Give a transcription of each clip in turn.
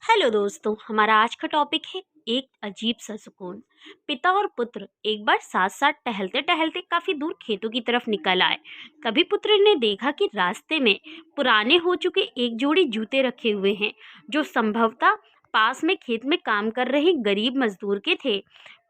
Hello दोस्तों, हमारा आज का टॉपिक है एक अजीब सा सुकून। पिता और पुत्र एक बार साथ साथ टहलते टहलते काफी दूर खेतों की तरफ निकल आए। तभी पुत्र ने देखा कि रास्ते में पुराने हो चुके एक जोड़ी जूते रखे हुए हैं, जो संभवतः पास में खेत में काम कर रहे गरीब मजदूर के थे।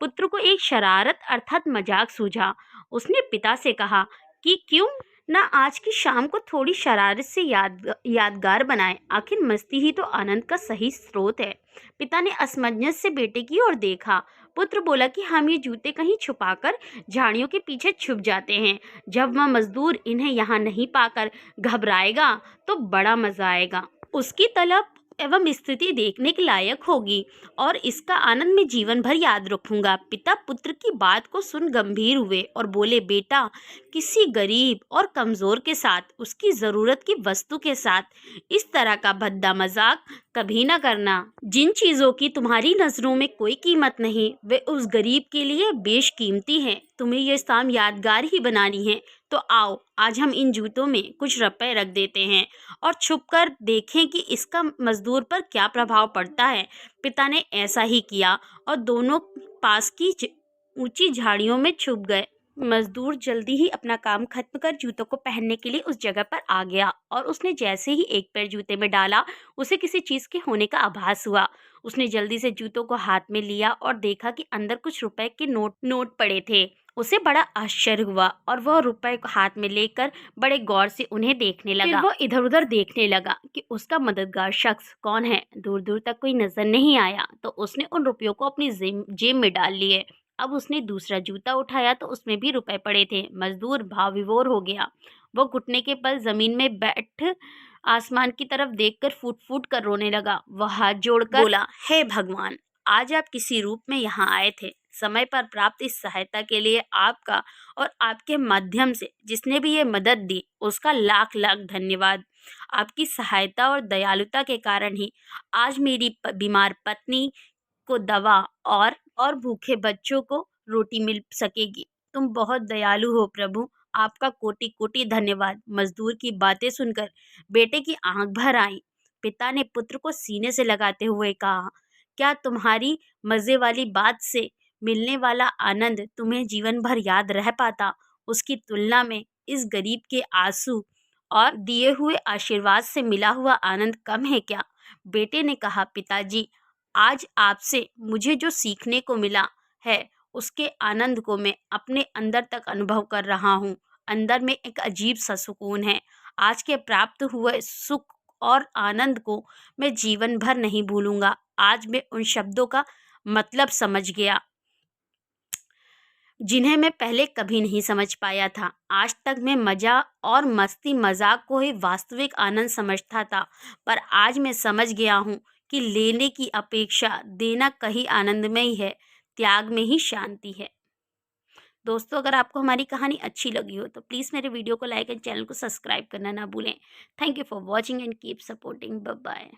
पुत्र को एक शरारत अर्थात मजाक सूझा। उसने पिता से कहा कि क्यों ना आज की शाम को थोड़ी शरारत से यादगार बनाए, आखिर मस्ती ही तो आनंद का सही स्रोत है। पिता ने असमंजस से बेटे की ओर देखा। पुत्र बोला कि हम ये जूते कहीं छुपाकर झाड़ियों के पीछे छुप जाते हैं। जब वह मजदूर इन्हें यहाँ नहीं पाकर घबराएगा तो बड़ा मजा आएगा। उसकी तलब एवं स्थिति देखने के लायक होगी और इसका आनंद मैं जीवन भर याद रखूंगा। पिता पुत्र की बात को सुन गंभीर हुए और बोले, बेटा, किसी गरीब और कमजोर के साथ, उसकी जरूरत की वस्तु के साथ इस तरह का भद्दा मजाक कभी ना करना। जिन चीजों की तुम्हारी नजरों में कोई कीमत नहीं, वे उस गरीब के लिए बेशकीमती हैं। तुम्हें ये शाम यादगार ही बनानी है, तो आओ आज हम इन जूतों में कुछ रुपए रख देते हैं और छुपकर देखें कि इसका मजदूर पर क्या प्रभाव पड़ता है। पिता ने ऐसा ही किया और दोनों पास की ऊंची झाड़ियों में छुप गए। मजदूर जल्दी ही अपना काम खत्म कर जूतों को पहनने के लिए उस जगह पर आ गया और उसने जैसे ही एक पैर जूते में डाला, उसे किसी चीज के होने का आभास हुआ। उसने जल्दी से जूतों को हाथ में लिया और देखा कि अंदर कुछ रुपए के नोट पड़े थे। उसे बड़ा आश्चर्य हुआ और वह रुपए को हाथ में लेकर बड़े गौर से उन्हें देखने लगा। फिर वो इधर उधर देखने लगा कि उसका मददगार शख्स कौन है। दूर दूर तक कोई नजर नहीं आया तो उसने उन रुपयों को अपनी जेब में डाल लिए। अब उसने दूसरा जूता उठाया तो उसमें भी रुपए पड़े थे। मजदूर भाव विभोर हो गया। वो घुटने के बल जमीन में बैठ आसमान की तरफ देखकर फूट फूट कर रोने लगा। वह हाथ जोड़कर बोला, हे भगवान, आज आप किसी रूप में यहाँ आए थे। समय पर प्राप्त इस सहायता के लिए आपका और आपके माध्यम से जिसने भी ये मदद दी उसका लाख लाख धन्यवाद। आपकी सहायता और दयालुता के कारण ही आज मेरी बीमार पत्नी को दवा और भूखे बच्चों को रोटी मिल सकेगी। तुम बहुत दयालु हो प्रभु, आपका कोटि कोटि धन्यवाद। मजदूर की बातें सुनकर बेटे की आंख भर आई। पिता ने पुत्र को सीने से लगाते हुए कहा, क्या तुम्हारी मजे वाली बात से मिलने वाला आनंद तुम्हें जीवन भर याद रह पाता? उसकी तुलना में इस गरीब के आंसू और दिए हुए आशीर्वाद से मिला हुआ आनंद कम है क्या? बेटे ने कहा, पिताजी, आज आपसे मुझे जो सीखने को मिला है उसके आनंद को मैं अपने अंदर तक अनुभव कर रहा हूँ। अंदर में एक अजीब सा सुकून है। आज के प्राप्त हुए सुख और आनंद को मैं जीवन भर नहीं भूलूंगा। आज मैं उन शब्दों का मतलब समझ गया जिन्हें मैं पहले कभी नहीं समझ पाया था। आज तक मैं मजा और मस्ती मजाक को ही वास्तविक आनंद समझता था, पर आज मैं समझ गया हूँ कि लेने की अपेक्षा देना कहीं आनंदमय ही है। त्याग में ही शांति है। दोस्तों, अगर आपको हमारी कहानी अच्छी लगी हो तो प्लीज़ मेरे वीडियो को लाइक एंड चैनल को सब्सक्राइब करना ना भूलें। Thank you for watching and keep supporting. Bye bye.